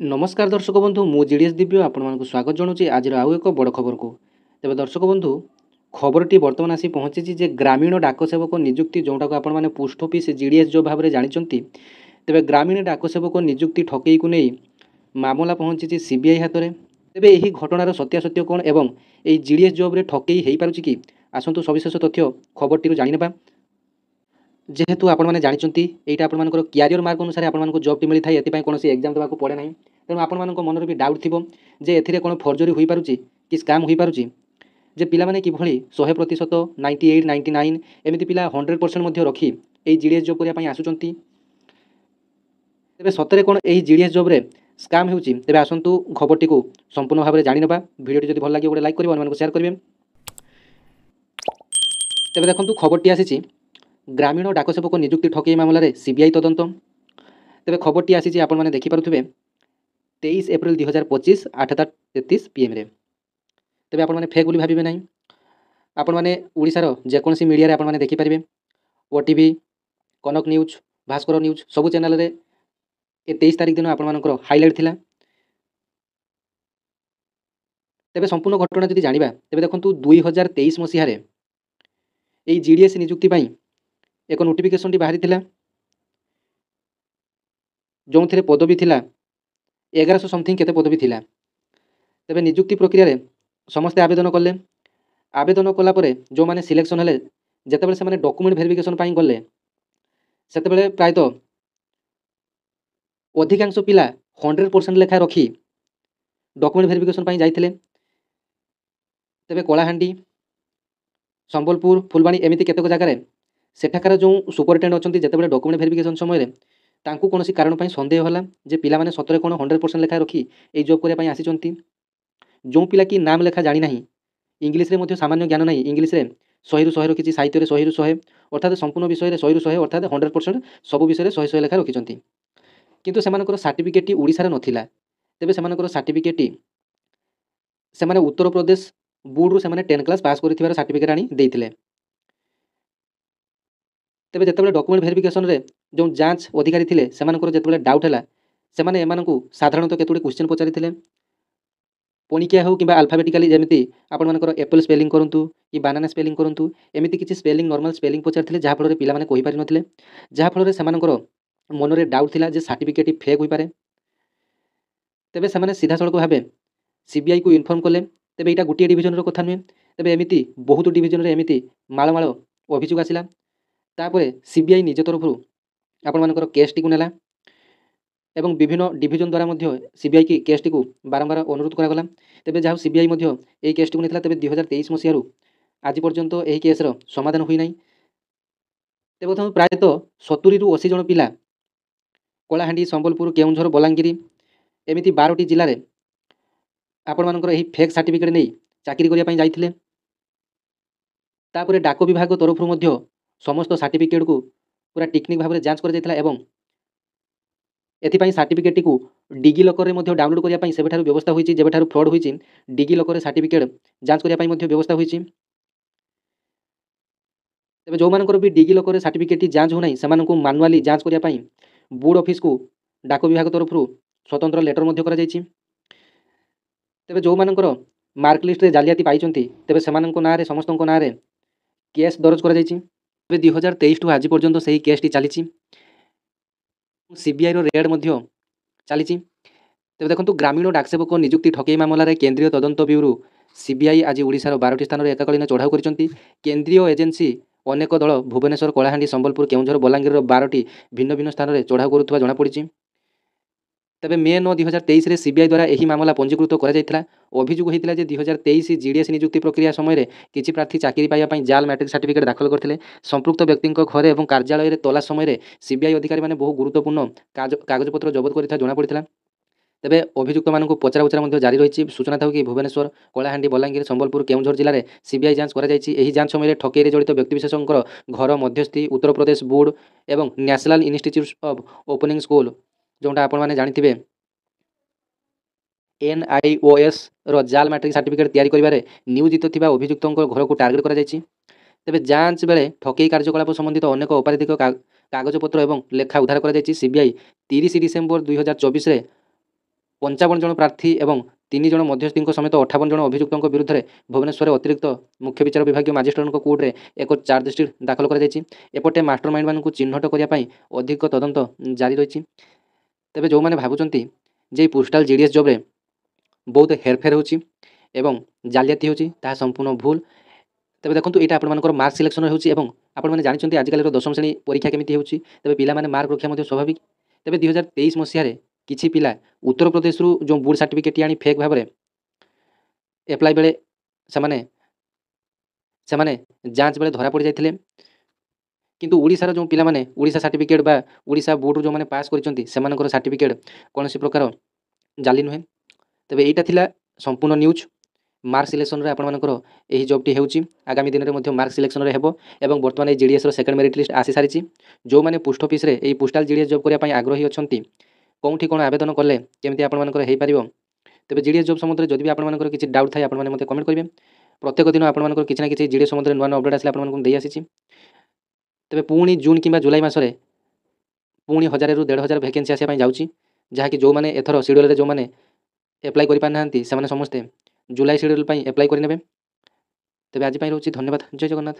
नमस्कार दर्शक बंधु मु जीडीएस दिव्य आपको स्वागत जनाऊँगी आज आउ एक बड़ खबर को। तेज दर्शक बंधु खबरटी बर्तमान आसी पहुँची जे ग्रामीण डाक सेवक नियुक्ति जोटा को आपण पोस्ट ऑफिस जीडीएस जो भाव में जानते तेरे ग्रामीण डाक सेवक नियुक्ति ठकई को नहीं मामला पहुँची सीबीआई हाथ में। तेरे यही घटनार सत्यासत्य कौन एवं यही जीडीएस जॉब रे ठकई हो पारे कि आसतु सविशेष तथ्य खबरटी जाणा। जेहेतु आपने जानते यहाँ आपर क्यारियर मार्क अनुसार आपको जॉबटी मिलता है ये कौन एग्जाम देवाक पड़े ना तेणु आपण मनर भी डाउट थी जे एथिरे कौन फर्जरी हो पारुची कि स्काम हो पारुची जे पिला माने किभली 100% 98 99 एमती पिला 100% रखी यही जीडीएस जॉब करने आसुचंती। तेबे सतरे कौन यही जीडीएस जॉब रे स्काम होउची तेबे आसंतु खबरटी को संपूर्ण भाव में जानि नेबा। वीडियोटी जदि भल लागे गोटे लाइक करिवे अन्य शेयर करिवे। तेबे देखंतु खबरटी आसीची ग्रामीण डाक सेवक नियुक्ति ठकई मामलें सीबीआई तदंत। तेबे खबरटी आसीची आपण माने देखि पारुथिबे 23 एप्रिल 2025 8:33 PM रे। तेबे आपण माने फेक बोली भाबिबे नाही। आपण माने ओडिसार जेकोसी मीडिया रे आपण माने देखि पारिबे ओटीवी कनक न्यूज भास्कर न्यूज सबु चैनल रे ए 23 तारिख दिन आपण मानकर हाइलाइट थिला। तेबे संपूर्ण घटना जदि जानिबा तेबे देखंतु 2023 मसीहा रे एई जीडीएस नियुक्ति पई एक नोटिफिकेशन टी बाहरी थिला जो थे पदवी थिला 1100 समथिंग केते पदवी थिला। तेबे नियुक्ति प्रक्रिया रे समस्ते आवेदन कले। आवेदन कलापर जो मैंने सिलेक्शन हेले जितेबाला से डॉक्यूमेंट वेरिफिकेशन गले से प्रायतः अधिकांश पिला 100% लेखा रखी डॉक्यूमेंट वेरिफिकेशन जाइथिले। तेबे कलाहांडी संबलपुर फुलबाणी एमती केतक जगार सेठाकार जो सुपरिटेडेंट अच्छा जितेबाला डॉक्यूमेंट वेरिफिकेशन समय तांकू कौन कारण सन्देह होला जे पिला माने सतरे कौन 100% लेखा रखी ये जॉब करने आसीचंती। जो पिला कि नाम लेखा जानी नहीं इंग्लीश रे मध्य सामान्य ज्ञान नहीं इंग्लीश रे 100 ରୁ 100 रखी साहित्य रे 100 ରୁ 100 अर्थात संपूर्ण विषय रे 100 ରୁ 100 अर्थात 100% सब विषय रे 100 लेखा रखिचंती। किंतु सेमानकर सर्टिफिकेट ओडिसा रे नथिला। तेबे सेमानकर सर्टिफिकेट सेमाने उत्तर प्रदेश बोर्ड रू सेमाने 10 क्लास पास करिथिबार सर्टिफिकेट आनी देइथिले। तेबे जेतेबेले डॉक्यूमेंट वेरिफिकेशन रे जो जांच अधिकारी थिले सेमानकर जेतेबेले डाउट हैला सेमाने एमानकु साधारणतः केतोडी क्वेश्चन पचारिथिले पणिकिया हो कि अल्फाबेटिकली जमी आपण मानकर एप्पल स्पेलिंग करूँ कि बानाना स्पेलिंग करूँ एमती किसी स्पेलिंग नॉर्मल स्पेलिंग पचारि जहाँफल पिला माने कहि पारि नथिले जहाँफल सेमानकर मन में डाउट थिला जे सर्टिफिकेट फेक हो पारे। तेबे सेमाने सीधा सड़क भाव सीबीआई को इनफॉर्म कले। तेबे यहाँ गोटे डिविजन कथा नुहे तेबे एमती बहुत डिविजन एमती माल अभियोग आसला तापर सीबीआई निज तरफ आपण मानकर केस टी नेला एवं विभिन्न डिविजन द्वारा मध्य सीबीआई की केस टी बारंबार अनुरोध करागला। तेबे जहाँ सीबीआई मध्य यही केस टी नहीं तेबे 2023 मसीह आज पर्यंत यही केस्र समाधान हुई ना। तेज प्रायतः 70 ରୁ 80 जन पिला कलाहांडी संबलपुर केउंझर बलांगीर एमती 12टी जिले में आपण मानकर यही फेक सर्टिफिकेट नहीं चाकरी करने जाइथिले। तापर डाक विभाग तरफ समस्त सर्टिफिकेट को पूरा टेक्निक भाव में जांच कर एथिपाई सर्टिफिकेट को डिगी लकर में डाउनलोड करने से व्यवस्था होती जब फ्रड होती डिगी लकर सर्टिफिकेट जांच करने व्यवस्था होती। तेज जो मानकर भी डिगी लकर सर्टिफिकेट जांच होना से मानुआली जांच करने बोर्ड ऑफिस को डाक विभाग तरफ स्वतंत्र लेटर कर तेबे जो मानकर मार्क लिस्ट रे जालियाती पाई तेबे सेमानक नाँ रे समस्त नाँ रे केस दर्ज कर 2023 टू आज पर्यंत सही केस टी चली सीबीआई रेड चली। तेज देखो ग्रामीण डाकसेवक नियुक्ति ठकई मामलें केंद्रीय तदंत ब्यूरो सीबीआई आज ओडिशार 12टी स्थान एकाकालीन चढ़ाऊ कर केंद्रीय एजेन्सी अनेक दल भुवनेश्वर कलाहांडी संबलपुर केउंझर बलांगीर 12टी भिन्न भिन्न स्थान में चढ़ाऊ करुवा जमापड़ी। तेबे मे 9 2023 रे सीबीआई द्वारा यही मामला पंजीकृत करा अभियोग होता है 2023 जीडीएस नियुक्ति प्रक्रिया समय किसी प्रार्थी चाकरी पाइबा जाल मैट्रिक सर्टिफिकेट दाखल करते संपृक्त व्यक्ति घर और कार्यालय में तलाश समय सीबीआई अधिकारी मैंने बहु गुरुत्वपूर्ण कागजपत्र जबत कर जमापड़ा। तेबे अभियुक्त मानक पचरा उचरा जारी रही। सूचना था कि भुवनेश्वर कलाहांडी बलांगीर संबलपुर केउंझर जिले में सीबीआई जांच कर जांच समय ठकई जड़ित व्यक्तिविशेषकर घर मध्यस्थी उत्तर प्रदेश बोर्ड और national institute of opening school जोटा आपण मैंने जानी NIOS जाल मैट्रिक सर्टिफिकेट तैयारी करिबारे नियोजित थिबा अभियुक्त घर को टार्गेट करा जायछि। तेबे जांच बेले ठकई कार्यकलाप संबंधित अनेक अपराधिक कागजपत्र और लेखा उद्धार करा जायछि। सीबीआई 30 डिसेम्बर 2024 रे ପଞ୍ଚାବନ ଜଣ ପ୍ରାର୍ଥୀ ଏବଂ 3 ଜଣ ମଧ୍ୟସ୍ଥିଙ୍କ ସମେତ 58 ଜଣ ଅଭିଯୁକ୍ତଙ୍କ ବିରୁଦ୍ଧରେ ଭୁବନେଶ୍ୱରରେ ଅତିରିକ୍ତ ମୁଖ୍ୟ ବିଚାର ବିଭାଗୀୟ ମାଜିଷ୍ଟ୍ରେଟଙ୍କ କୋର୍ଟରେ ଏକ ଚାର୍ଜସିଟ୍ ଦାଖଲ କରାଯାଇଛି। ଏପଟେ ମାଷ୍ଟର ମାଇଣ୍ଡମାନଙ୍କୁ ଚିହ୍ନଟ କରିବା ପାଇଁ ଅଧିକ ତଦନ୍ତ ଜାରି ରହିଛି। ତେବେ ଯେଉଁମାନେ ଭାବୁଛନ୍ତି ଯେ ଏଇ ପୋଷ୍ଟାଲ ଜିଡ଼ିଏସ୍ ଜବ୍ରେ ବହୁତ ହେରଫେର ହେଉଛି ଏବଂ ଜାଲିଆତି ହେଉଛି, ତାହା ସମ୍ପୂର୍ଣ୍ଣ ଭୁଲ। ତେବେ ଦେଖନ୍ତୁ, ଏଇଟା ଆପଣମାନଙ୍କର ମାର୍କ ସିଲେକ୍ସନ୍ ହେଉଛି ଏବଂ ଆପଣମାନେ ଜାଣିଛନ୍ତି ଆଜିକାଲିର 10ମ ଶ୍ରେଣୀ ପରୀକ୍ଷା କେମିତି ହେଉଛି। ତେବେ ପିଲାମାନେ ମାର୍କ ରଖିବା ମଧ୍ୟ ସ୍ୱାଭାବିକ। ତେବେ 2023 ମସିହାରେ କିଛି ପିଲା ଉତ୍ତରପ୍ରଦେଶରୁ ଯେଉଁ ବୁଡ଼ ସାର୍ଟିଫିକେଟ୍ ଆଣି ଫେକ୍ ଭାବରେ ଏପ୍ଲାଏ ବେଳେ ସେମାନେ ଯାଞ୍ଚ ବେଳେ ଧରା ପଡ଼ିଯାଇଥିଲେ। କିନ୍ତୁ ଓଡ଼ିଶାର ଯେଉଁ ପିଲାମାନେ ଓଡ଼ିଶା ସାର୍ଟିଫିକେଟ୍ ବା ଓଡ଼ିଶା ବୋର୍ଡ଼ରୁ ଯେଉଁମାନେ ପାସ୍ କରିଛନ୍ତି ସେମାନଙ୍କର ସାର୍ଟିଫିକେଟ୍ କୌଣସି ପ୍ରକାର ଜାଲି ନୁହେଁ। ତେବେ ଏଇଟା ଥିଲା ସମ୍ପୂର୍ଣ୍ଣ ନ୍ୟୁଜ୍। ମାର୍କ ସିଲେକ୍ସନ୍ରେ ଆପଣମାନଙ୍କର ଏହି ଜବ୍ଟି ହେଉଛି। ଆଗାମୀ ଦିନରେ ମଧ୍ୟ ମାର୍କ ସିଲେକ୍ସନ୍ରେ ହେବ ଏବଂ ବର୍ତ୍ତମାନ এই ଜିଡ଼ିଏସ୍ର ସେକେଣ୍ଡ ମେରିଟ୍ ଲିଷ୍ଟ ଆସିସାରିଛି। ଯେଉଁମାନେ ପୋଷ୍ଟ ଅଫିସରେ এই ପୋଷ୍ଟାଲ ଜିଡ଼ିଏସ୍ ଜବ୍ କରିବା ପାଇଁ ଆଗ୍ରହୀ ଅଛନ୍ତି, କେଉଁଠି କ'ଣ ଆବେଦନ କଲେ କେମିତି ଆପଣମାନଙ୍କର ହେଇପାରିବ, ତେବେ ଜିଡ଼ିଏସ୍ ଜବ୍ ସମ୍ବନ୍ଧରେ ଯଦି ବି ଆପଣମାନଙ୍କର କିଛି ଡାଉଟ୍ ଥାଏ ଆପଣମାନେ ମୋତେ କମେଣ୍ଟ କରିବେ। ପ୍ରତ୍ୟେକ ଦିନ ଆପଣମାନଙ୍କର କିଛି ନା କିଛି ଜିଡ଼ିଏସ୍ ସମ୍ବନ୍ଧରେ ନୂଆ ନୂଆ ଅପଡ଼େଟ୍ ଆସିଲେ ଆପଣମାନଙ୍କୁ ଦେଇ ଆସିଛି। ତେବେ ପୁଣି ଜୁନ୍ କିମ୍ବା ଜୁଲାଇ ମାସରେ ପୁଣି 1000ରୁ 1500 ଭ୍ୟାକେନ୍ସି ଆସିବା ପାଇଁ ଯାଉଛି, ଯାହାକି ଯେଉଁମାନେ ଏଥର ସିଡ୍ୟୁଲ୍ରେ ଯେଉଁମାନେ ଏପ୍ଲାଏ କରିପାରିନାହାନ୍ତି ସେମାନେ ସମସ୍ତେ ଜୁଲାଇ ସିଡ୍ୟୁଲ୍ ପାଇଁ ଏପ୍ଲାଏ କରିନେବେ। ତେବେ ଆଜି ପାଇଁ ରହୁଛି, ଧନ୍ୟବାଦ। ଜୟ ଜଗନ୍ନାଥ।